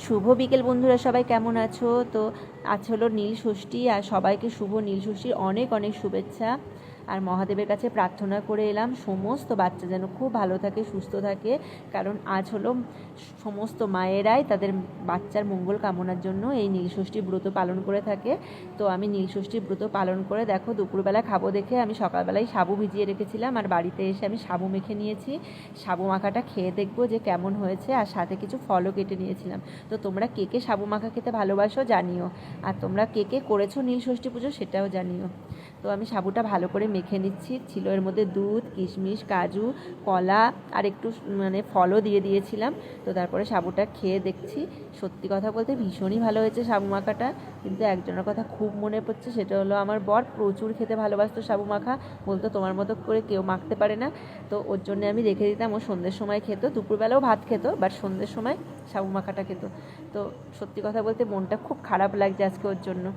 শুভ বিকেল বন্ধুরা, সবাই কেমন আছো? তো আজ হলো নীল ষষ্ঠী, আর সবাইকে শুভ নীল ষষ্ঠীর অনেক অনেক শুভেচ্ছা। আর মহাদেবের কাছে প্রার্থনা করে এলাম সমস্ত বাচ্চা যেন খুব ভালো থাকে, সুস্থ থাকে। কারণ আজ হলো সমস্ত মায়েরাই তাদের বাচ্চার মঙ্গল কামনার জন্য এই নীল ষষ্ঠী ব্রত পালন করে থাকে। তো আমি নীল ষষ্ঠী ব্রত পালন করে দেখো দুপুরবেলা খাবো দেখে আমি সকালবেলায় সাবু ভিজিয়ে রেখেছিলাম, আর বাড়িতে এসে আমি সাবু মেখে নিয়েছি। সাবু মাখাটা খেয়ে দেখবো যে কেমন হয়েছে, আর সাথে কিছু ফলও কেটে নিয়েছিলাম। তো তোমরা কে কে সাবু মাখা খেতে ভালোবাসো জানিও, আর তোমরা কে কে করেছো নীল ষষ্ঠী পুজো সেটাও জানিও। তো আমি সাবুটা ভালো করে মেখে নিচ্ছি। ছিল এর মধ্যে দুধ, কিশমিশ, কাজু, কলা আর একটু ফলও দিয়ে দিয়েছিলাম। তো তারপরে সাবুটা খেয়ে দেখছি, সত্যি কথা বলতে ভীষণই ভালো হয়েছে সাবু মাখাটা। কিন্তু একজনের কথা খুব মনে পড়ছে, সেটা হলো আমার বর প্রচুর খেতে ভালোবাসতো সাবু মাখা। বলতো তোমার মতো করে কেউ মাখতে পারে না। তো ওর জন্য আমি রেখে দিতাম, ও সন্ধ্যের সময় খেত, দুপুরবেলাও ভাত খেত, বাট সন্ধ্যের সময় সাবু মাখাটা খেত। তো সত্যি কথা বলতে মনটা খুব খারাপ লাগছে আজকে ওর জন্য।